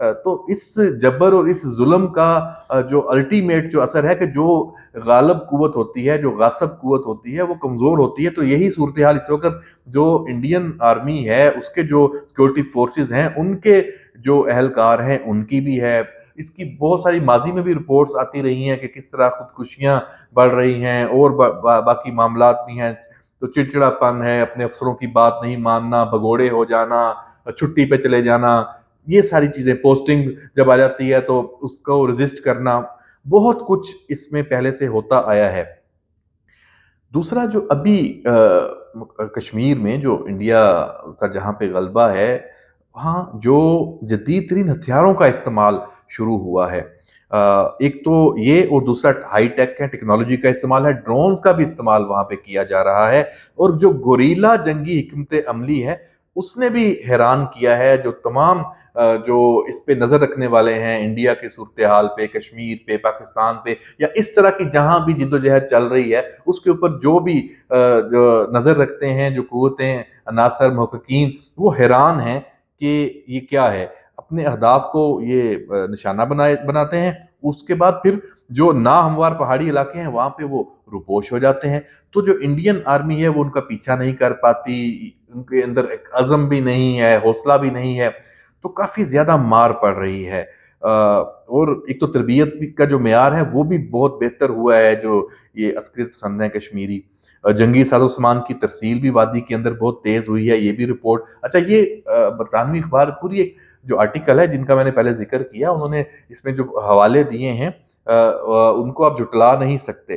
تو اس جبر اور اس ظلم کا جو الٹیمیٹ جو اثر ہے کہ جو غالب قوت ہوتی ہے، جو غاصب قوت ہوتی ہے وہ کمزور ہوتی ہے. تو یہی صورتحال اس وقت جو انڈین آرمی ہے، اس کے جو سیکورٹی فورسز ہیں، ان کے جو اہلکار ہیں ان کی بھی ہے. اس کی بہت ساری ماضی میں بھی رپورٹس آتی رہی ہیں کہ کس طرح خودکشیاں بڑھ رہی ہیں اور باقی معاملات بھی ہیں. تو چڑچڑا پن ہے، اپنے افسروں کی بات نہیں ماننا، بھگوڑے ہو جانا، چھٹی پہ چلے جانا، یہ ساری چیزیں، پوسٹنگ جب آ جاتی ہے تو اس کو ریزسٹ کرنا، بہت کچھ اس میں پہلے سے ہوتا آیا ہے. دوسرا جو ابھی کشمیر میں جو انڈیا کا جہاں پہ غلبہ ہے، وہاں جو جدید ترین ہتھیاروں کا استعمال شروع ہوا ہے. ایک تو یہ، اور دوسرا ہائی ٹیک ہے، ٹیکنالوجی کا استعمال ہے، ڈرونز کا بھی استعمال وہاں پہ کیا جا رہا ہے. اور جو گوریلا جنگی حکمت عملی ہے اس نے بھی حیران کیا ہے. جو تمام جو اس پہ نظر رکھنے والے ہیں، انڈیا کے صورتحال پہ، کشمیر پہ، پاکستان پہ، یا اس طرح کی جہاں بھی جد و جہد چل رہی ہے اس کے اوپر جو بھی جو نظر رکھتے ہیں، جو قوتیں، عناصر، محققین، وہ حیران ہیں کہ یہ کیا ہے. اپنے اہداف کو یہ نشانہ بناتے ہیں. اس کے بعد پھر جو ناہموار پہاڑی علاقے ہیں وہاں پہ وہ روپوش ہو جاتے ہیں. تو جو انڈین آرمی ہے وہ ان کا پیچھا نہیں کر پاتی، ان کے اندر ایک عزم بھی نہیں ہے، حوصلہ بھی نہیں ہے. تو کافی زیادہ مار پڑ رہی ہے. اور ایک تو تربیت کا جو معیار ہے وہ بھی بہت بہتر ہوا ہے. جو یہ عسکریت پسند ہیں کشمیری، جنگی ساز و سامان کی ترسیل بھی وادی کے اندر بہت تیز ہوئی ہے، یہ بھی رپورٹ. اچھا، یہ برطانوی اخبار پوری ایک جو آرٹیکل ہے جن کا میں نے پہلے ذکر کیا، انہوں نے اس میں جو حوالے دیے ہیں ان کو آپ جھٹلا نہیں سکتے.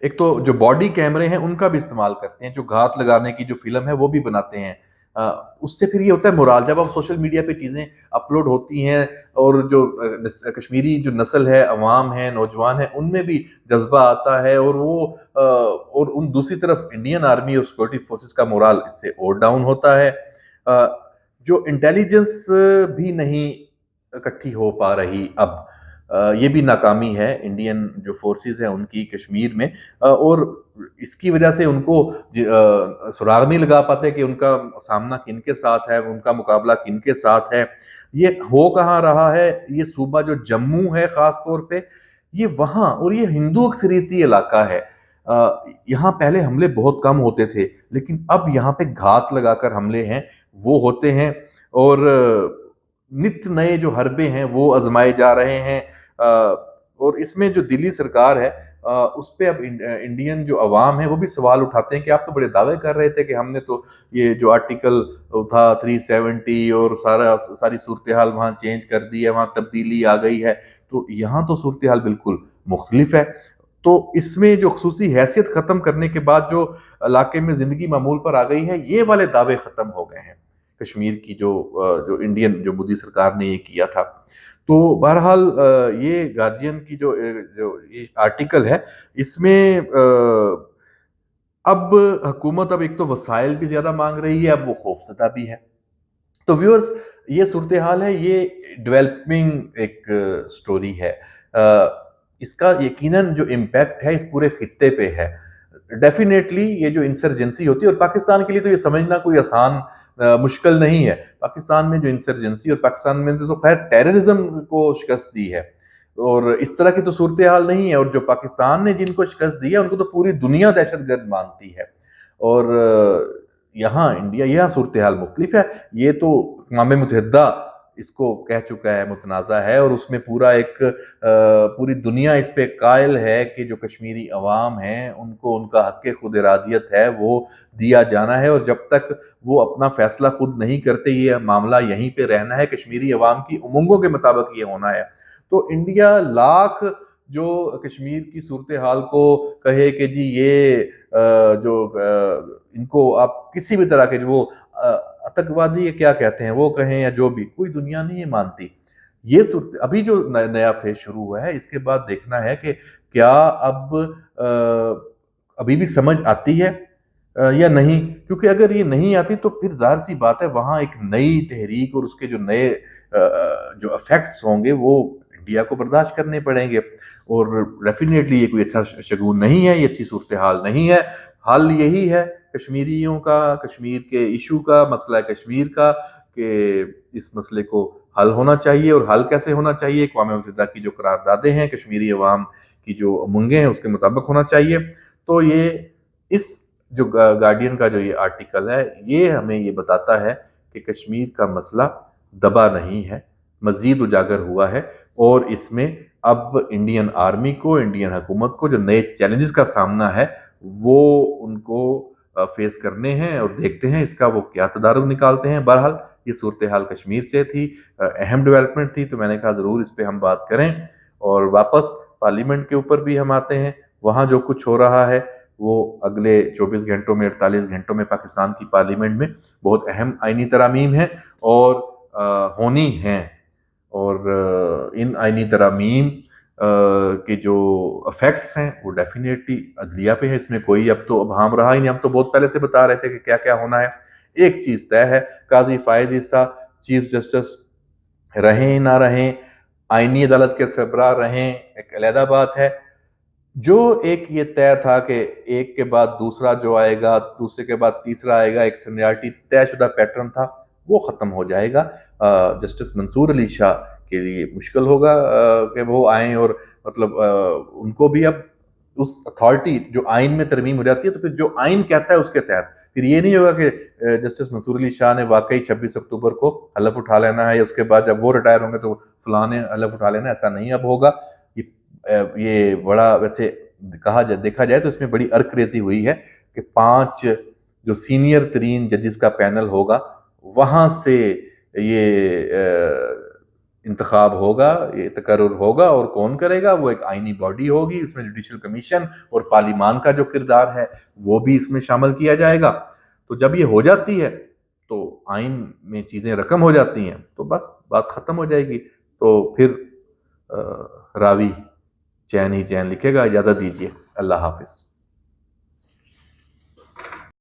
ایک تو جو باڈی کیمرے ہیں ان کا بھی استعمال کرتے ہیں، جو گھات لگانے کی جو فلم ہے وہ بھی بناتے ہیں. اس سے پھر یہ ہوتا ہے مورال، جب اب سوشل میڈیا پہ چیزیں اپلوڈ ہوتی ہیں اور جو کشمیری جو نسل ہے، عوام ہے، نوجوان ہیں، ان میں بھی جذبہ آتا ہے. اور وہ اور ان دوسری طرف انڈین آرمی اور سیکورٹی فورسز کا مورال اس سے اور ڈاؤن ہوتا ہے. جو انٹیلیجنس بھی نہیں اکٹھی ہو پا رہی اب، یہ بھی ناکامی ہے انڈین جو فورسز ہیں ان کی کشمیر میں. اور اس کی وجہ سے ان کو سراغ نہیں لگا پاتے کہ ان کا سامنا کن کے ساتھ ہے، ان کا مقابلہ کن کے ساتھ ہے. یہ ہو کہاں رہا ہے؟ یہ صوبہ جو جموں ہے خاص طور پہ، یہ وہاں، اور یہ ہندو اکثریتی علاقہ ہے. یہاں پہلے حملے بہت کم ہوتے تھے لیکن اب یہاں پہ گھات لگا کر حملے ہیں وہ ہوتے ہیں. اور نت نئے جو حربے ہیں وہ آزمائے جا رہے ہیں. اور اس میں جو دلی سرکار ہے اس پہ اب انڈین جو عوام ہے وہ بھی سوال اٹھاتے ہیں کہ آپ تو بڑے دعوے کر رہے تھے کہ ہم نے تو یہ جو آرٹیکل تھا 370 اور ساری صورتحال وہاں چینج کر دی ہے، وہاں تبدیلی آ گئی ہے. تو یہاں تو صورتحال بالکل مختلف ہے. تو اس میں جو خصوصی حیثیت ختم کرنے کے بعد جو علاقے میں زندگی معمول پر آ گئی ہے، یہ والے دعوے ختم ہو گئے ہیں کشمیر کی جو انڈین جو مودی سرکار نے یہ کیا تھا. تو بہرحال یہ گارجین کی جو آرٹیکل ہے اس میں اب حکومت اب ایک تو وسائل بھی زیادہ مانگ رہی ہے، اب وہ خوفزدہ بھی ہے. تو ویورز، یہ صورتحال ہے، یہ ڈیولپنگ ایک سٹوری ہے. اس کا یقیناً جو امپیکٹ ہے اس پورے خطے پہ ہے. ڈیفینیٹلی یہ جو انسرجنسی ہوتی ہے، اور پاکستان کے لیے تو یہ سمجھنا کوئی آسان مشکل نہیں ہے. پاکستان میں جو انسرجنسی، اور پاکستان میں تو خیر ٹیررزم کو شکست دی ہے، اور اس طرح کی تو صورتحال نہیں ہے. اور جو پاکستان نے جن کو شکست دی ہے ان کو تو پوری دنیا دہشت گرد مانتی ہے. اور یہاں انڈیا، یہاں صورتحال مختلف ہے. یہ تو اقوام متحدہ اس کو کہہ چکا ہے متنازع ہے، اور اس میں پوری دنیا اس پہ قائل ہے کہ جو کشمیری عوام ہیں ان کو ان کا حق خود ارادیت ہے وہ دیا جانا ہے. اور جب تک وہ اپنا فیصلہ خود نہیں کرتے یہ معاملہ یہیں پہ رہنا ہے، کشمیری عوام کی امنگوں کے مطابق یہ ہونا ہے. تو انڈیا لاکھ جو کشمیر کی صورتحال کو کہے کہ جی یہ جو ان کو آپ کسی بھی طرح کے جو وہ آتنکوادی کیا کہتے ہیں وہ کہیں، یا جو بھی، کوئی دنیا نہیں مانتی. یہ ابھی جو نیا فیز شروع ہوا ہے، اس کے بعد دیکھنا ہے کہ کیا اب ابھی بھی سمجھ آتی ہے یا نہیں. کیونکہ اگر یہ نہیں آتی تو پھر ظاہر سی بات ہے وہاں ایک نئی تحریک اور اس کے جو نئے جو افیکٹس ہوں گے وہ انڈیا کو برداشت کرنے پڑیں گے. اور ڈیفینیٹلی یہ کوئی اچھا شگون نہیں ہے، یہ اچھی صورتحال نہیں ہے. حل یہی ہے کشمیریوں کا، کشمیر کے ایشو کا، مسئلہ کشمیر کا، کہ اس مسئلے کو حل ہونا چاہیے، اور حل کیسے ہونا چاہیے؟ اقوام متحدہ کی جو قراردادیں ہیں کشمیری عوام کی جو امنگیں ہیں اس کے مطابق ہونا چاہیے۔ تو یہ اس جو گارڈین کا جو یہ آرٹیکل ہے یہ ہمیں یہ بتاتا ہے کہ کشمیر کا مسئلہ دبا نہیں ہے، مزید اجاگر ہوا ہے، اور اس میں اب انڈین آرمی کو، انڈین حکومت کو جو نئے چیلنجز کا سامنا ہے وہ ان کو فیس کرنے ہیں، اور دیکھتے ہیں اس کا وہ کیا تدارک نکالتے ہیں۔ بہرحال یہ صورتحال کشمیر سے تھی، اہم ڈیولپمنٹ تھی، تو میں نے کہا ضرور اس پہ ہم بات کریں، اور واپس پارلیمنٹ کے اوپر بھی ہم آتے ہیں۔ وہاں جو کچھ ہو رہا ہے وہ اگلے 24 گھنٹوں میں، 48 گھنٹوں میں پاکستان کی پارلیمنٹ میں بہت اہم آئینی ترامیم ہیں اور ہونی ہیں، اور ان آئینی ترامیم کے جو افیکٹس ہیں وہ ڈیفینیٹلی عدلیہ پہ ہے، اس میں کوئی اب تو ابہام رہا ہی نہیں۔ ہم تو بہت پہلے سے بتا رہے تھے کہ کیا کیا ہونا ہے۔ ایک چیز طے ہے، قاضی فائز عیسیٰ چیف جسٹس رہیں نہ رہیں، آئینی عدالت کے سربراہ رہیں، ایک علیحدہ بات ہے۔ جو ایک یہ طے تھا کہ ایک کے بعد دوسرا جو آئے گا، دوسرے کے بعد تیسرا آئے گا، ایک سینیارٹی طے شدہ پیٹرن تھا، وہ ختم ہو جائے گا۔ جسٹس منصور علی شاہ کے لیے مشکل ہوگا کہ وہ آئیں، اور مطلب ان کو بھی اب اس اتھارٹی جو آئین میں ترمیم ہو جاتی ہے تو پھر جو آئین کہتا ہے اس کے تحت پھر یہ نہیں ہوگا کہ جسٹس منصور علی شاہ نے واقعی 26 اکتوبر کو حلف اٹھا لینا ہے، یا اس کے بعد جب وہ ریٹائر ہوں گے تو فلاں نے حلف اٹھا لینا ہے، ایسا نہیں اب ہوگا۔ یہ بڑا ویسے دیکھا جائے تو اس میں بڑی ارک ریزی ہوئی ہے کہ 5 جو سینئر ترین ججز کا پینل ہوگا وہاں سے یہ انتخاب ہوگا، یہ تقرر ہوگا، اور کون کرے گا؟ وہ ایک آئینی باڈی ہوگی، اس میں جوڈیشل کمیشن اور پارلیمان کا جو کردار ہے وہ بھی اس میں شامل کیا جائے گا۔ تو جب یہ ہو جاتی ہے تو آئین میں چیزیں رقم ہو جاتی ہیں تو بس بات ختم ہو جائے گی، تو پھر راوی چین ہی چین لکھے گا۔ اجازت دیجیے، اللہ حافظ۔